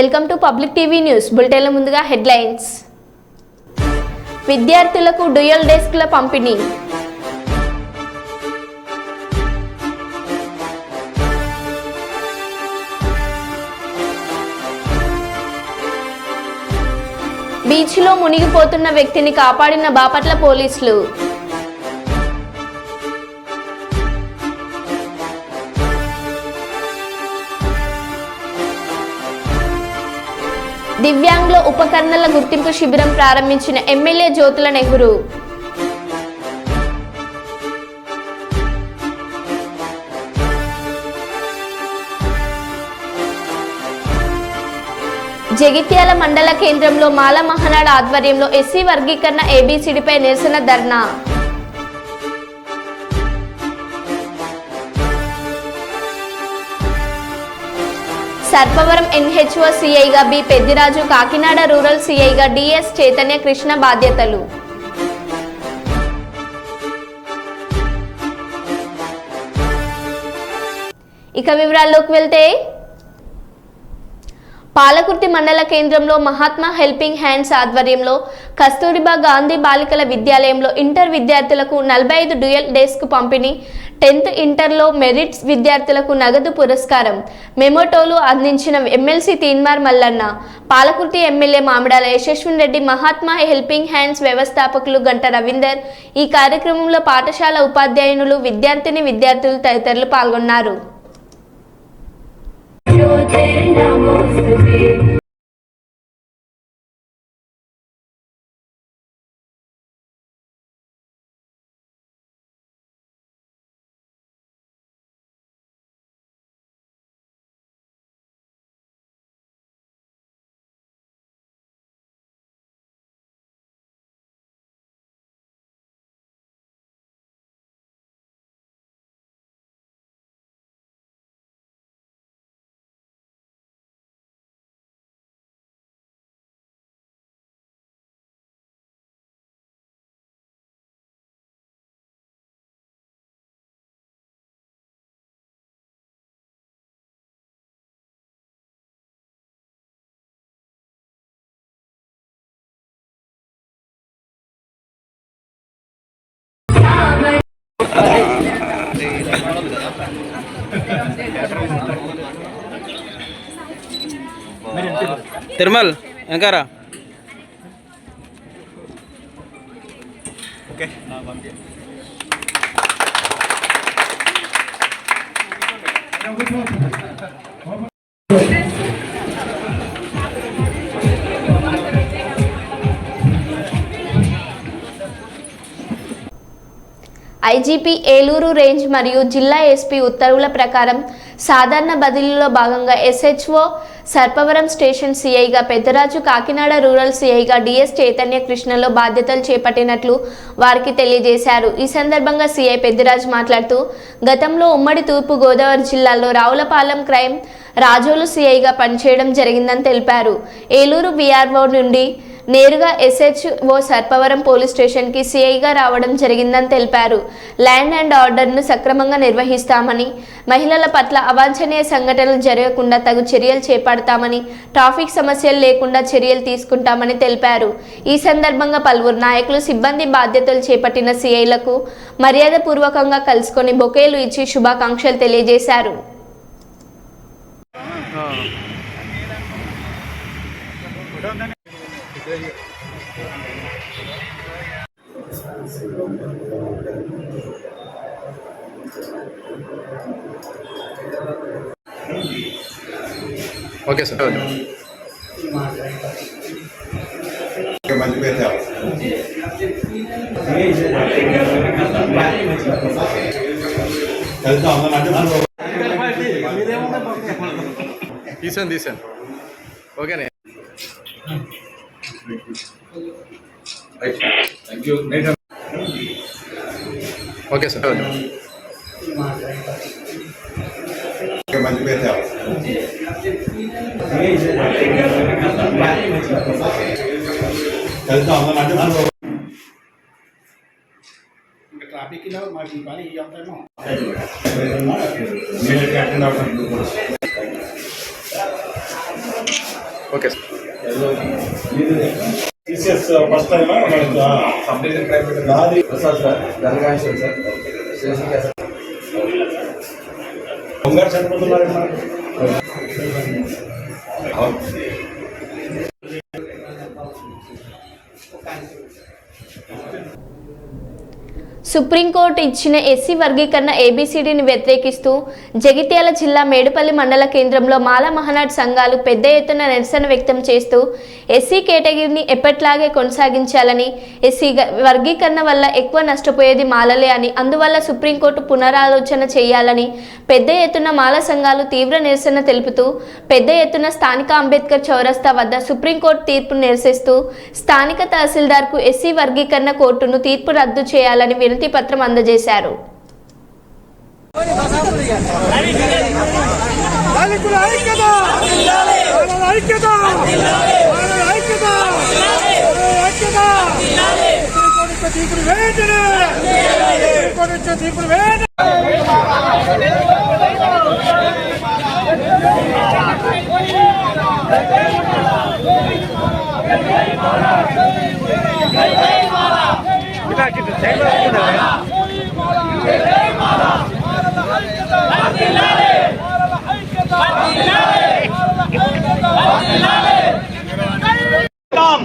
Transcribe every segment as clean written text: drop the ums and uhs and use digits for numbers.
Welcome to public TV news. బులెటిన్ల ముందుగా headlines. విద్యార్థులకు డ్యూయల్ డెస్క్ల పంపిణీ. బీచ్లో మునిగిపోతున్న వ్యక్తిని కాపాడిన బాపట్ల పోలీసులు. దివ్యాంగుల ఉపకరణల గుర్తింపు శిబిరం ప్రారంభించిన ఎమ్మెల్యే జ్యోతుల నెహ్రూ. జగిత్యాల మండల కేంద్రంలో మాల మహానాడు ఆధ్వర్యంలో ఎస్సీ వర్గీకరణ ఏబీసీడీపై నిరసన ధర్నా. సర్పవరం ఎన్హెచ్ఓ సిఐగా బి పెద్దిరాజు, కాకినాడ రూరల్ సిఐగా డిఎస్ చైతన్య కృష్ణ బాధ్యతలు. ఇక వివరాల్లోకి వెళ్తే, పాలకుర్తి మండల కేంద్రంలో మహాత్మా హెల్పింగ్ హ్యాండ్స్ ఆధ్వర్యంలో కస్తూరిబా గాంధీ బాలికల విద్యాలయంలో ఇంటర్ విద్యార్థులకు 45 డ్యూయల్ డెస్క్ పంపిణీ. 10th ఇంటర్లో మెరిట్స్ విద్యార్థులకు నగదు పురస్కారం, మెమోటోలు అందించిన MLC Teenmaar Mallanna. Palakurthi MLA Mamidala Yashaswini Reddy, Mahatma helping hands వ్యవస్థాపకులు గంట రవీందర్. ఈ కార్యక్రమంలో పాఠశాల ఉపాధ్యాయునులు, విద్యార్థులు తదితరులు పాల్గొన్నారు. తిరుమల్ ఎంకారా ఓకే ఐజీపీ ఏలూరు రేంజ్ మరియు జిల్లా ఎస్పీ ఉత్తర్వుల ప్రకారం సాధారణ బదిలీలో భాగంగా ఎస్హెచ్ఓ సర్పవరం స్టేషన్ సిఐగా పెద్దరాజు, కాకినాడ రూరల్ సిఐగా డిఎస్ చైతన్య కృష్ణలో బాధ్యతలు చేపట్టినట్లు వారికి తెలియజేశారు. ఈ సందర్భంగా సిఐ పెద్దరాజు మాట్లాడుతూ, గతంలో ఉమ్మడి తూర్పు గోదావరి జిల్లాలో రావులపాలెం క్రైమ్ రాజోలు సిఐగా పనిచేయడం జరిగిందని తెలిపారు. ఏలూరు విఆర్ఓ నుండి నేరుగా ఎస్హెచ్ఓ సర్పవరం పోలీస్ స్టేషన్కి సిఐగా రావడం జరిగిందని తెలిపారు. ల్యాండ్ అండ్ ఆర్డర్ను సక్రమంగా నిర్వహిస్తామని, మహిళల పట్ల అవాంఛనీయ సంఘటనలు జరగకుండా తగు చర్యలు చేపడతామని, ట్రాఫిక్ సమస్యలు లేకుండా చర్యలు తీసుకుంటామని తెలిపారు. ఈ సందర్భంగా పలువురు నాయకులు, సిబ్బంది బాధ్యతలు చేపట్టిన సిఐలకు మర్యాదపూర్వకంగా కలుసుకొని బొకేలు ఇచ్చి శుభాకాంక్షలు తెలియజేశారు. Okay sir. తీసాను ఓకేనే. Okay sir. ట్రాఫిక్ మాకు ఈ పని ఇవ్వమో okay sir. TCS first time sub division crime నాది Prasad sir Gangashwar sir station sir బంగారు చనిపోతున్నారమ్మా. సుప్రీంకోర్టు ఇచ్చిన ఎస్సీ వర్గీకరణ ఏబీసీడీని వ్యతిరేకిస్తూ జగిత్యాల జిల్లా మేడుపల్లి మండల కేంద్రంలో మాల మహానాడు సంఘాలు పెద్ద ఎత్తున నిరసన వ్యక్తం చేస్తూ ఎస్సీ కేటగిరీని ఎప్పట్లాగే కొనసాగించాలని, ఎస్సీ వర్గీకరణ వల్ల ఎక్కువ నష్టపోయేది మాలలే అని, అందువల్ల సుప్రీంకోర్టు పునరాలోచన చేయాలని పెద్ద ఎత్తున మాల సంఘాలు తీవ్ర నిరసన తెలుపుతూ పెద్ద ఎత్తున స్థానిక అంబేద్కర్ చౌరస్తా వద్ద సుప్రీంకోర్టు తీర్పును నిరసిస్తూ స్థానిక తహసీల్దార్కు ఎస్సీ వర్గీకరణ కోర్టును తీర్పు రద్దు చేయాలని వినతి పత్రం అందజేశారు.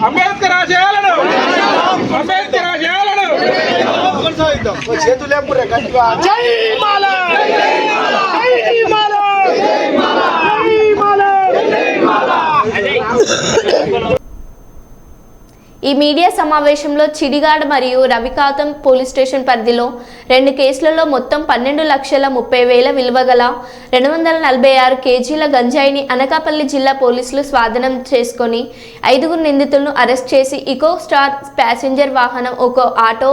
అంబేద్కర్ ఆశయాలను అంబేద్కర్ ఆశయాలను చేతులు లేపురే గట్టిగా. జై మాల జై మాల జై మాల. ఈ మీడియా సమావేశంలో చిడిగాడ మరియు రవికాతం పోలీస్ స్టేషన్ పరిధిలో 2 కేసులలో మొత్తం 12,30,000 విలువ గల 246 కేజీల గంజాయిని అనకాపల్లి జిల్లా పోలీసులు స్వాధీనం చేసుకొని 5 నిందితులను అరెస్ట్ చేసి ఇకో స్టార్ ప్యాసింజర్ వాహనం, ఒక ఆటో,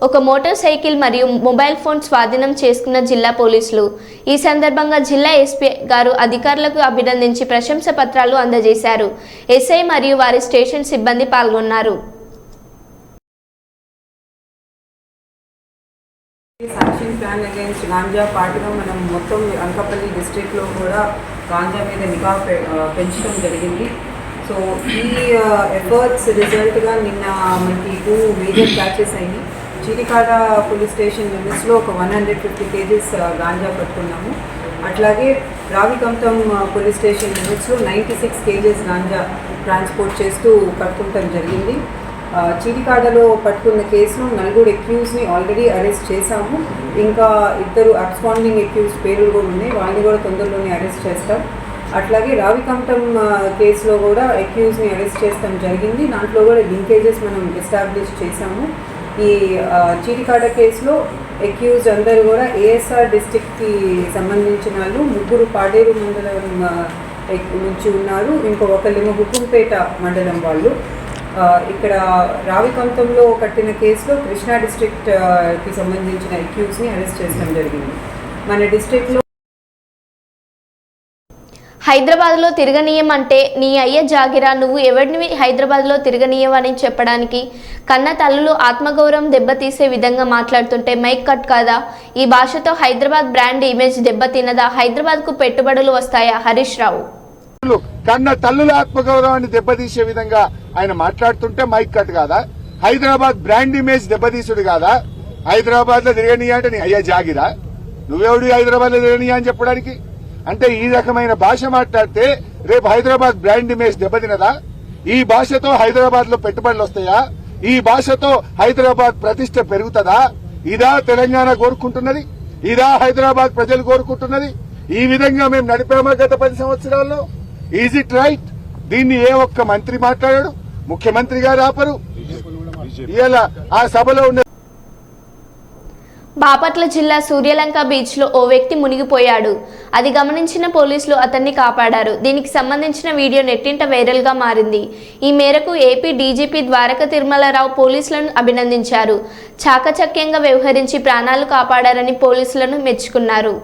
ఒక మోటార్ సైకిల్ మరియు మొబైల్ ఫోన్ స్వాధీనం చేసుకున్న జిల్లా పోలీసులు. ఈ సందర్భంగా జిల్లా ఎస్పీ గారు అధికారులకు అభినందించి ప్రశంస పత్రాలు అందజేశారు. ఎస్ఐ మరియు వారి స్టేషన్ సిబ్బంది పాల్గొన్నారు. యాక్షన్ ప్లాన్ అగైన్స్ గాంజా పాటుగా మనం మొత్తం అనకాపల్లి డిస్ట్రిక్ట్లో కూడా గాంజా మీద నిఘా పెంచడం జరిగింది. సో ఈ ఎఫర్ట్స్ రిజల్ట్గా నిన్న మనకి 2 మేజర్ క్యాచెస్ అయ్యి చీరికాడ పోలీస్ స్టేషన్ లిమిట్స్లో ఒక 150 కేజీస్ గాంజా పట్టుకున్నాము. అట్లాగే రావికంతం పోలీస్ స్టేషన్ లిమిట్స్లో 96 కేజీస్ గాంజా ట్రాన్స్పోర్ట్ చేస్తూ పట్టుకుంటం జరిగింది. చీరికాడలో పట్టుకున్న కేసులో 4 అక్యూజ్ని ఆల్రెడీ అరెస్ట్ చేశాము. ఇంకా 2 అబ్స్కాండింగ్ అక్యూజ్ పేర్లు కూడా ఉన్నాయి, వాళ్ళని కూడా తొందరలోనే అరెస్ట్ చేస్తాం. అట్లాగే రావికంఠం కేసులో కూడా అక్యూజ్ని అరెస్ట్ చేస్తాం జరిగింది. దాంట్లో కూడా లింకేజెస్ మనం ఎస్టాబ్లిష్ చేశాము. ఈ చీరికాడ కేసులో అక్యూజ్ అందరూ కూడా ఏఎస్ఆర్ డిస్ట్రిక్ట్కి సంబంధించిన వాళ్ళు, 3 పాడేరు మండలం నుంచి ఉన్నారు, ఒకళ్ళేమో హుకుంపేట మండలం వాళ్ళు. ఇక్కడ రావికంఠంలో కట్టిన కేసులో కృష్ణా డిస్ట్రిక్ట్కి సంబంధించిన అక్యూజ్ని అరెస్ట్ చేయడం జరిగింది. మన డిస్ట్రిక్ట్లో హైదరాబాద్లో తిరగనీయమంటే నీ అయ్య జాగిరా, నువ్వు ఎవరిని హైదరాబాద్లో తిరగనీయమని చెప్పడానికి కన్న తల్లులు ఆత్మగౌరవం దెబ్బతీసే విధంగా మాట్లాడుతుంటే మైక్ కట్ కాదా? ఈ భాషతో హైదరాబాద్ బ్రాండ్ ఇమేజ్ దెబ్బతిన్నదా? హైదరాబాద్కు పెట్టుబడులు వస్తాయా? హరీష్ రావు. కన్న తల్లుల ఆత్మగౌరవాన్ని దెబ్బతీసే విధంగా ఆయన మాట్లాడుతుంటే మైక్ కట్ కాదా? హైదరాబాద్ బ్రాండ్ ఇమేజ్ దెబ్బతీసుడు కాదా? హైదరాబాద్ లో తిరగనీయ అంటే నీ అయ్యా జాగిరా, నువ్వెవడు హైదరాబాద్ లో తిరగనీయ అని చెప్పడానికి? అంటే ఈ రకమైన భాష మాట్లాడితే రేపు హైదరాబాద్ బ్రాండ్ ఇమేజ్ దెబ్బతినదా? ఈ భాషతో హైదరాబాద్ లో పెట్టుబడులు వస్తాయా? ఈ భాషతో హైదరాబాద్ ప్రతిష్ట పెరుగుతుందా? ఇదా తెలంగాణ కోరుకుంటున్నది? ఇదా హైదరాబాద్ ప్రజలు కోరుకుంటున్నది? ఈ విధంగా మేము నడిపామా గత 10 సంవత్సరాల్లో? Is it right? దీన్ని ఏ ఒక్క మంత్రి మాట్లాడాడు? ముఖ్యమంత్రి గారు ఆపరు. ఇలా ఆ సభలో ఉన్న బాపట్ల జిల్లా సూర్యలంక బీచ్లో ఓ వ్యక్తి మునిగిపోయాడు. అది గమనించిన పోలీసులు అతన్ని కాపాడారు. దీనికి సంబంధించిన వీడియో నెట్టింట వైరల్గా మారింది. ఈ మేరకు ఏపీ డీజీపీ ద్వారక తిరుమలరావు పోలీసులను అభినందించారు. చాకచక్యంగా వ్యవహరించి ప్రాణాలు కాపాడారని పోలీసులను మెచ్చుకున్నారు.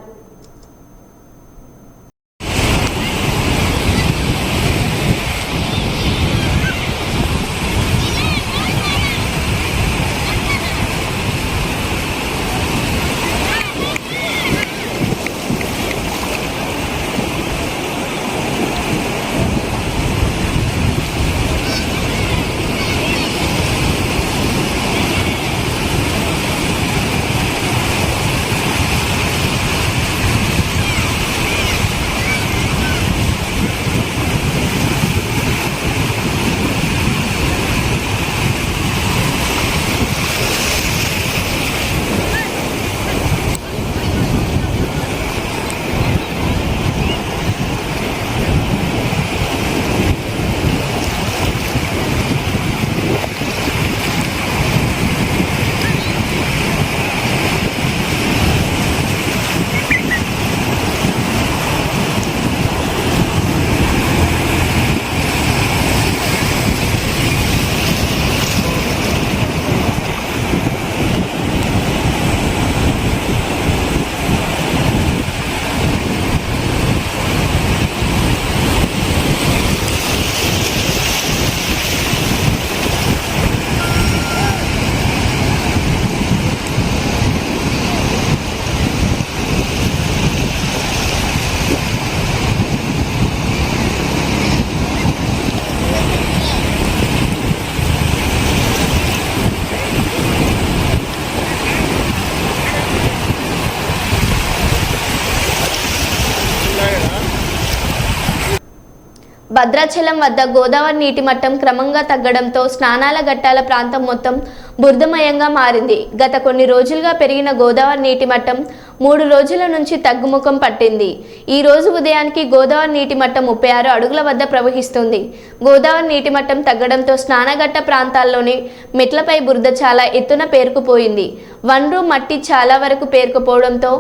భద్రాచలం వద్ద గోదావరి నీటి మట్టం క్రమంగా తగ్గడంతో స్నానాల ఘట్టాల ప్రాంతం మొత్తం బురదమయంగా మారింది. గత కొన్ని రోజులుగా పెరిగిన గోదావరి నీటి మట్టం 3 రోజుల నుంచి తగ్గుముఖం పట్టింది. ఈ రోజు ఉదయానికి గోదావరి నీటి మట్టం 36 అడుగుల వద్ద ప్రవహిస్తుంది. గోదావరి నీటి మట్టం తగ్గడంతో స్నానఘట్ట ప్రాంతాల్లోని మెట్లపై బురద చాలా ఎత్తున పేరుకుపోయింది. వనరు మట్టి చాలా వరకు పేరుకుపోవడంతో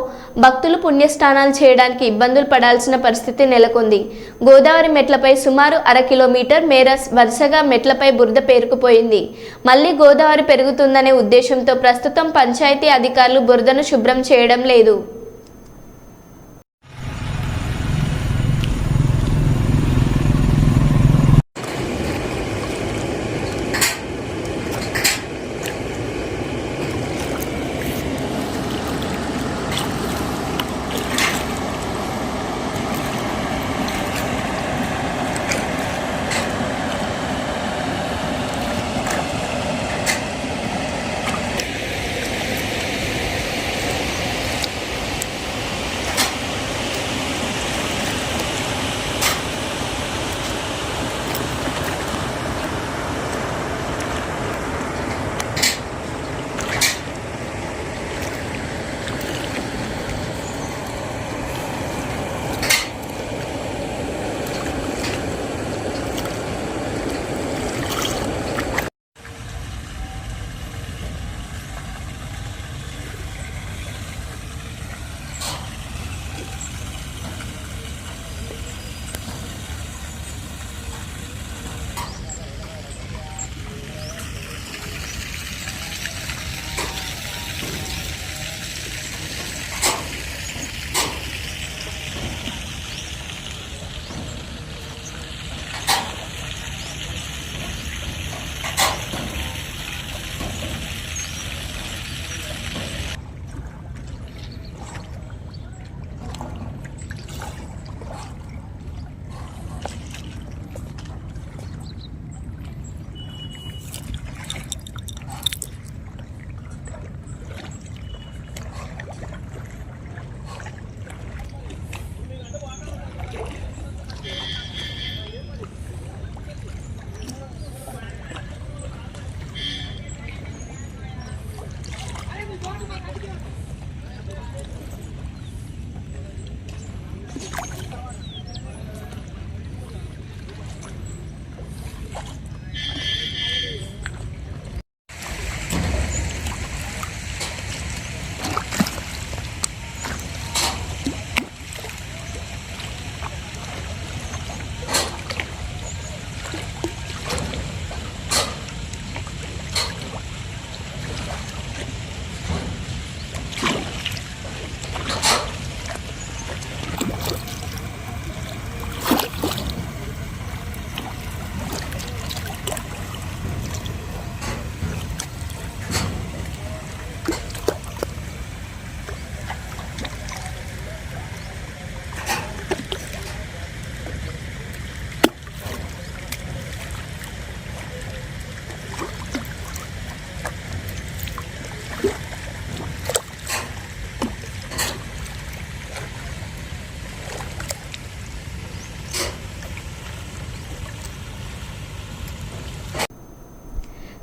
భక్తులు పుణ్యస్నానాలు చేయడానికి ఇబ్బందులు పడాల్సిన పరిస్థితి నెలకొంది. గోదావరి మెట్లపై సుమారు 1/2 కిలోమీటర్ మేర వరుసగా మెట్లపై బురద పేరుకుపోయింది. మళ్లీ గోదావరి పెరుగుతుందనే ఉద్దేశంతో ప్రస్తుతం పంచాయతీ అధికారులు బురదను శుభ్రం చేయడం లేదు.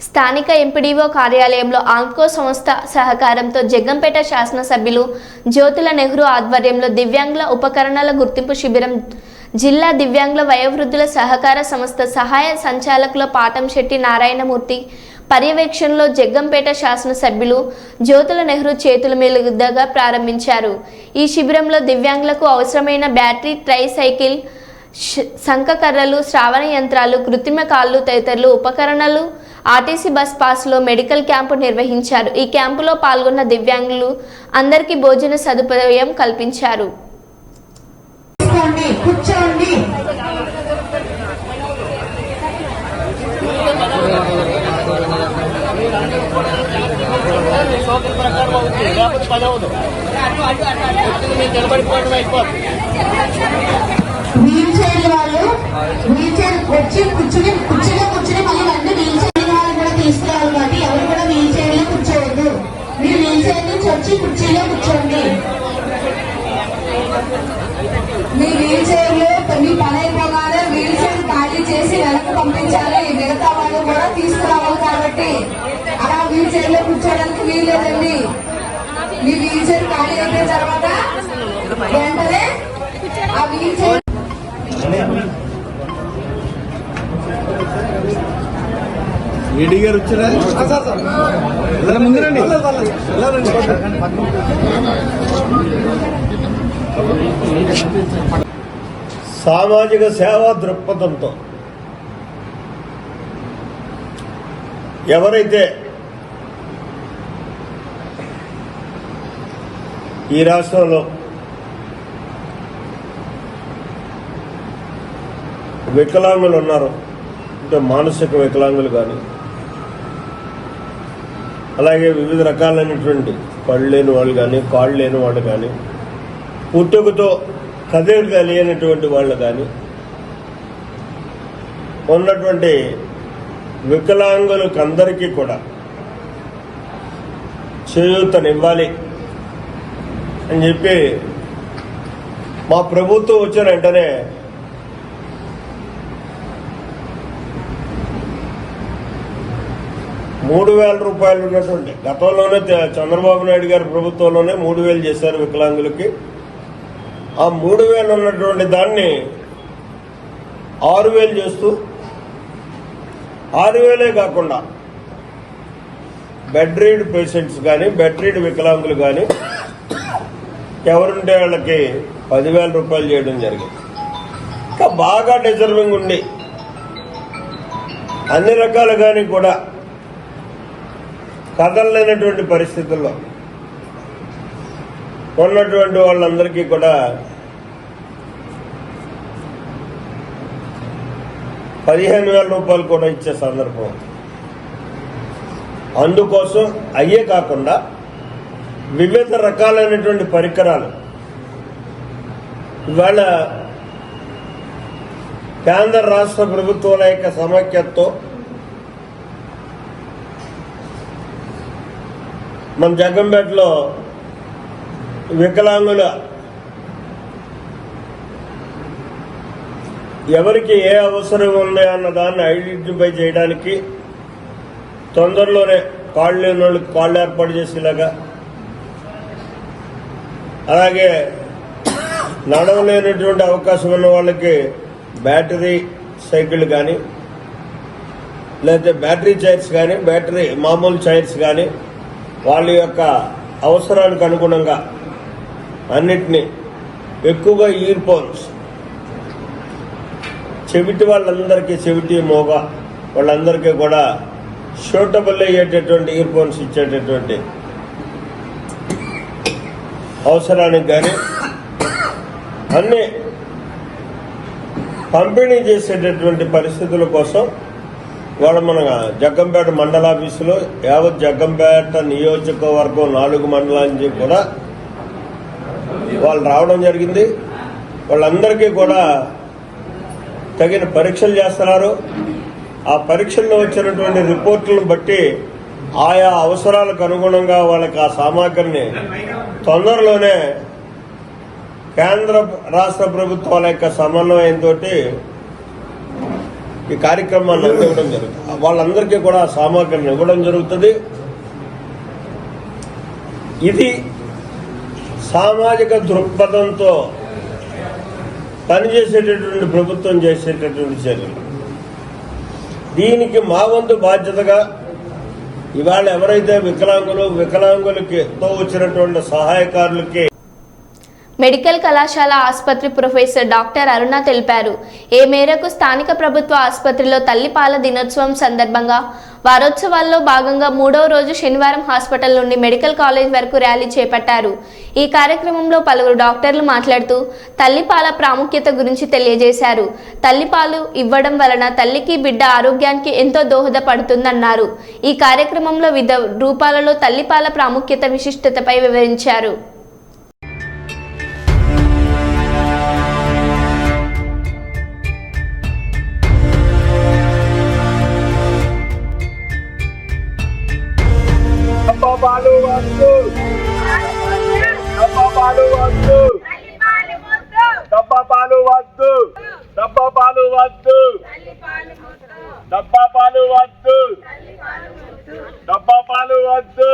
స్థానిక ఎంపీడీఓ కార్యాలయంలో ఆంకో సంస్థ సహకారంతో జగ్గంపేట శాసనసభ్యులు జ్యోతుల నెహ్రూ ఆధ్వర్యంలో దివ్యాంగుల ఉపకరణాల గుర్తింపు శిబిరం జిల్లా దివ్యాంగుల వయోవృద్ధుల సహకార సంస్థ సహాయ సంచాలకుల పాటంశెట్టి నారాయణమూర్తి పర్యవేక్షణలో జగ్గంపేట శాసనసభ్యులు జ్యోతుల నెహ్రూ చేతుల మీదుగా ప్రారంభించారు. ఈ శిబిరంలో దివ్యాంగులకు అవసరమైన బ్యాటరీ ట్రైసైకిల్, శంఖకర్రలు, శ్రావణ యంత్రాలు, కృత్రిమ కాళ్ళు తదితరులు ఉపకరణాలు, ఆర్టీసీ బస్ పాస్లో మెడికల్ క్యాంపు నిర్వహించారు. ఈ క్యాంపులో పాల్గొన్న దివ్యాంగులు అందరికీ భోజన సదుపాయం కల్పించారు. వీల్ చైర్ వాళ్ళు వీల్ చైర్ వచ్చి కుర్చీలో కూర్చుని మళ్ళీ అన్ని వీల్ చైర్ వాళ్ళు కూడా తీసుకోవాలి కాబట్టి ఎవరు కూడా వీల్ చైర్ లో కూర్చోవద్దు. మీరు వీల్ చైర్ నుంచి వచ్చి కుర్చీలో కూర్చోండి. మీ వీల్ చైర్ లో మీ పని అయిపోగానే వీల్ చైర్ వీల్లేదండి. మీ వీల్ చైర్ ఖాళీ అయిపోయిన తర్వాత వెంటనే ఆ వీల్ చైర్ ఈడీ గారు వచ్చారా? ముందురండి. సామాజిక సేవా దృక్పథంతో ఎవరైతే ఈ రాష్ట్రంలో వికలాంగులు ఉన్నారు, అంటే మానసిక వికలాంగులు కానీ, అలాగే వివిధ రకాలైనటువంటి కళ్ళు లేని వాళ్ళు కానీ, కాళ్ళు లేని వాళ్ళు కానీ, పుట్టుకతో కదలికలేనటువంటి వాళ్ళు కానీ ఉన్నటువంటి వికలాంగులకు అందరికీ కూడా చేయూతనివ్వాలి అని చెప్పి మా ప్రభుత్వం వచ్చిన వెంటనే ₹3,000 ఉన్నటువంటి గతంలోనే చంద్రబాబు నాయుడు గారి ప్రభుత్వంలోనే 3,000 చేశారు వికలాంగులకి. ఆ 3,000 ఉన్నటువంటి దాన్ని 6,000 చేస్తూ 6,000 కాకుండా బెడ్ రీడ్ పేషెంట్స్ కానీ, బెడ్ రీడ్ వికలాంగులు కానీ ఎవరుంటే వాళ్ళకి ₹10,000 చేయడం జరిగింది. ఇంకా బాగా డిజర్వింగ్ ఉండి అన్ని రకాలుగాని కూడా కదలలేనటువంటి పరిస్థితుల్లో ఉన్నటువంటి వాళ్ళందరికీ కూడా ₹15,000 కూడా ఇచ్చే సందర్భం. అందుకోసం అయ్యే కాకుండా వివిధ రకాలైనటువంటి పరికరాలు ఇవాళ కేంద్ర రాష్ట్ర ప్రభుత్వాల యొక్క సమైక్యతతో మన జగ్గంపేటలో వికలాంగుల ఎవరికి ఏ అవసరం ఉంది అన్న దాన్ని ఐడెంటిఫై చేయడానికి తొందరలోనే కాళ్ళు లేని వాళ్ళకి కాళ్ళు ఏర్పాటు చేసేలాగా, అలాగే నడవలేనటువంటి అవకాశం ఉన్న వాళ్ళకి బ్యాటరీ సైకిల్ కానీ, లేకపోతే బ్యాటరీ చైర్స్ కానీ, బ్యాటరీ మామూలు చైర్స్ కానీ వాళ్ళ యొక్క అవసరానికి అనుగుణంగా అన్నిటినీ, ఎక్కువగా ఇయర్ ఫోన్స్ చెవిటి వాళ్ళందరికీ, చెవిటి మోగ వాళ్ళందరికీ కూడా షూటబుల్ అయ్యేటటువంటి ఇయర్ ఫోన్స్ ఇచ్చేటటువంటి అవసరానికి కానీ అన్ని పంపిణీ చేసేటటువంటి పరిస్థితుల కోసం వాళ్ళ మన జగ్గంపేట మండలాఫీసులో యావత్ జగ్గంపేట నియోజకవర్గం 4 మండలానికి కూడా వాళ్ళు రావడం జరిగింది. వాళ్ళందరికీ కూడా తగిన పరీక్షలు చేస్తున్నారు. ఆ పరీక్షల్లో వచ్చినటువంటి రిపోర్టులను బట్టి ఆయా అవసరాలకు అనుగుణంగా వాళ్ళకి ఆ సామాగ్రిని తొందరలోనే కేంద్ర రాష్ట్ర ప్రభుత్వాల యొక్క సమన్వయంతో ఈ కార్యక్రమాన్ని అందివ్వడం జరుగుతుంది. వాళ్ళందరికీ కూడా ఆ సామాగ్రిని ఇవ్వడం జరుగుతుంది. ఇది సామాజిక దృక్పథంతో పనిచేసేటటువంటి ప్రభుత్వం చేసేటటువంటి చర్యలు. దీనికి మా వంతు బాధ్యతగా ఇవాళ ఎవరైతే వికలాంగులకి తో వచ్చినటువంటి సహాయకారులకి మెడికల్ కళాశాల ఆసుపత్రి ప్రొఫెసర్ డాక్టర్ అరుణ తెలిపారు. ఏ మేరకు స్థానిక ప్రభుత్వ ఆసుపత్రిలో తల్లిపాల దినోత్సవం సందర్భంగా వారోత్సవాల్లో భాగంగా 3వ రోజు శనివారం హాస్పిటల్ నుండి మెడికల్ కాలేజ్ వరకు ర్యాలీ చేపట్టారు. ఈ కార్యక్రమంలో పలువురు డాక్టర్లు మాట్లాడుతూ తల్లిపాల ప్రాముఖ్యత గురించి తెలియజేశారు. తల్లిపాలు ఇవ్వడం వలన తల్లికి బిడ్డ ఆరోగ్యానికి ఎంతో దోహదపడుతుందన్నారు. ఈ కార్యక్రమంలో వివిధ రూపాలలో తల్లిపాల ప్రాముఖ్యత విశిష్టతపై వివరించారు. పాలు వద్దు, డబ్బా పాలు వద్దు, డబ్బా పాలు వద్దు, డబ్బా పాలు వద్దు, డబ్బా పాలు వద్దు, డబ్బా పాలు వద్దు.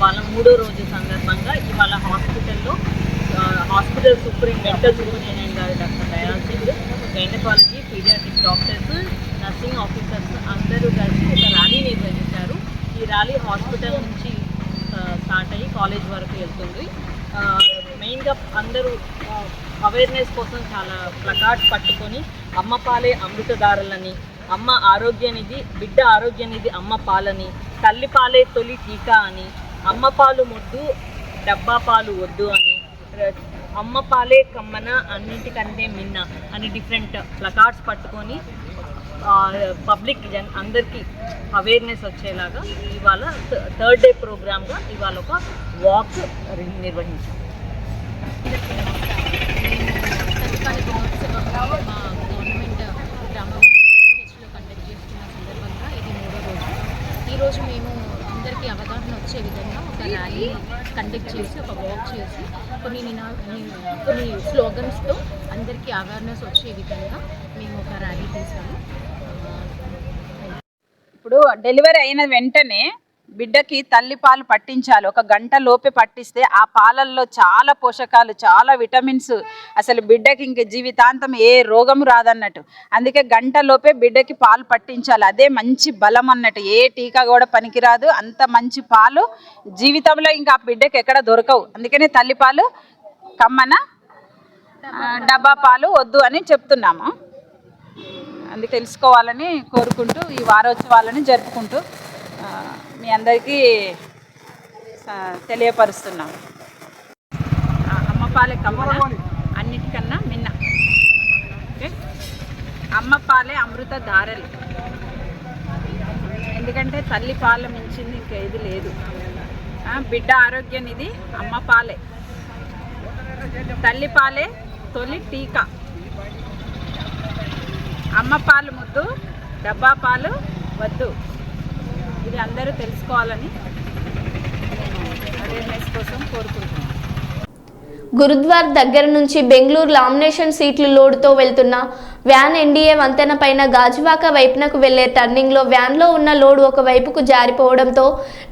వాళ్ళ 3వ రోజు సందర్భంగా ఇవాళ హాస్పిటల్ సూపరింటెండెంట్ గారు doctor Dayal Singh, gynaecology, paediatric doctors, nursing officers అందరూ కలిసి ఒక ర్యాలీ నిర్వహించారు. ఈ ర్యాలీ హాస్పిటల్ నుంచి స్టార్ట్ అయ్యి కాలేజ్ వరకు వెళ్తుంది. మెయిన్గా అందరూ అవేర్నెస్ కోసం చాలా ప్లకార్డ్స్ పట్టుకొని అమ్మ పాలే అమృతధారలని, అమ్మ ఆరోగ్య నిధి, బిడ్డ ఆరోగ్య నిధి అమ్మ పాలని, తల్లి పాలే తొలి టీకా అని, అమ్మ పాలు మొద్దు డబ్బా పాలు వద్దు అని, అమ్మ పాలే కమ్మన అన్నింటికంటే మిన్న అని డిఫరెంట్ ప్లకార్డ్స్ పట్టుకొని పబ్లిక్ అందరికీ అవేర్నెస్ వచ్చేలాగా ఇవాళ 3rd డే ప్రోగ్రామ్గా ఇవాళ ఒక వాక్ నిర్వహించాం. ఈరోజు మేము అందరికీ అవగాహన వచ్చే విధంగా ఒక ర్యాలీ కండక్ట్ చేసి ఒక వాక్ చేసి కొన్ని స్లోగన్స్తో అందరికీ అవేర్నెస్ వచ్చే విధంగా మేము ఒక ర్యాలీ తీసాము. ఇప్పుడు డెలివరీ అయిన వెంటనే బిడ్డకి తల్లి పాలు పట్టించాలి. 1 గంట లోపే పట్టిస్తే ఆ పాలల్లో చాలా పోషకాలు, చాలా విటమిన్స్, అసలు బిడ్డకి ఇంక జీవితాంతం ఏ రోగం రాదన్నట్టు. అందుకే గంట లోపే బిడ్డకి పాలు పట్టించాలి. అదే మంచి బలం అన్నట్టు. ఏ టీకా కూడా పనికిరాదు. అంత మంచి పాలు జీవితంలో ఇంకా ఆ బిడ్డకి ఎక్కడ దొరకవు. అందుకనే తల్లి పాలు కమ్మన డబ్బా పాలు వద్దు అని చెప్తున్నాము. అందుకే తెలుసుకోవాలని కోరుకుంటూ ఈ వారోత్సవాలను జరుపుకుంటూ మీ అందరికీ తెలియపరుస్తున్నాం. అమ్మ పాలే కమ్మన అన్నిటికన్నా మిన్న. ఓకే, అమ్మ పాలే అమృత ధారలు. ఎందుకంటే తల్లి పాల మించింది ఇంకేది లేదు. బిడ్డ ఆరోగ్య నిధి అమ్మ పాలే, తల్లి పాలే తొలి టీకా, అమ్మ పాలు ముద్దు డబ్బా పాలు వద్దు. ఇది అందరూ తెలుసుకోవాలని అవేర్నెస్ కోసం కోరుకుంటున్నాను. గురుద్వార్ దగ్గర నుంచి బెంగళూరు లామినేషన్ సీట్లు లోడుతో వెళ్తున్న వ్యాన్ ఎన్డీఏ వంతెన పైన గాజువాక వైపునకు వెళ్లే టర్నింగ్లో వ్యాన్లో ఉన్న లోడు ఒక వైపుకు జారిపోవడంతో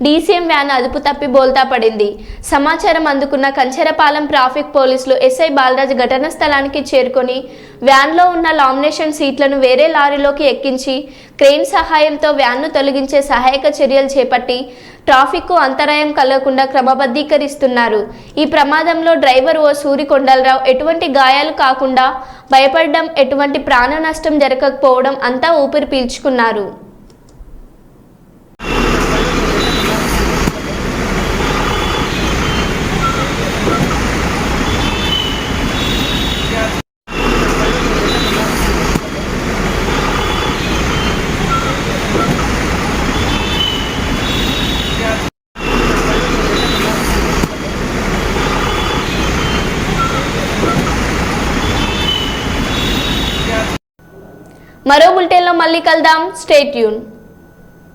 డీసీఎం వ్యాన్ అదుపు తప్పి బోల్తా పడింది. సమాచారం అందుకున్న కంచెరపాలెం ట్రాఫిక్ పోలీసులు ఎస్ఐ బాలరాజ్ ఘటనా స్థలానికి చేరుకొని వ్యాన్లో ఉన్న లామినేషన్ సీట్లను వేరే లారీలోకి ఎక్కించి క్రెయిన్ సహాయంతో వ్యాన్ను తొలగించే సహాయక చర్యలు చేపట్టి ట్రాఫిక్కు అంతరాయం కలగకుండా క్రమబద్ధీకరిస్తున్నారు. ఈ ప్రమాదంలో డ్రైవర్ ఓ సూరికొండలరావు ఎటువంటి గాయాలు కాకుండా భయపడడం, ఎటువంటి ప్రాణ నష్టం జరగకపోవడం అంతా ఊపిరి పీల్చుకున్నారు. మరో బులెటిన్లో మళ్ళీ కలుద్దాం. Stay tune.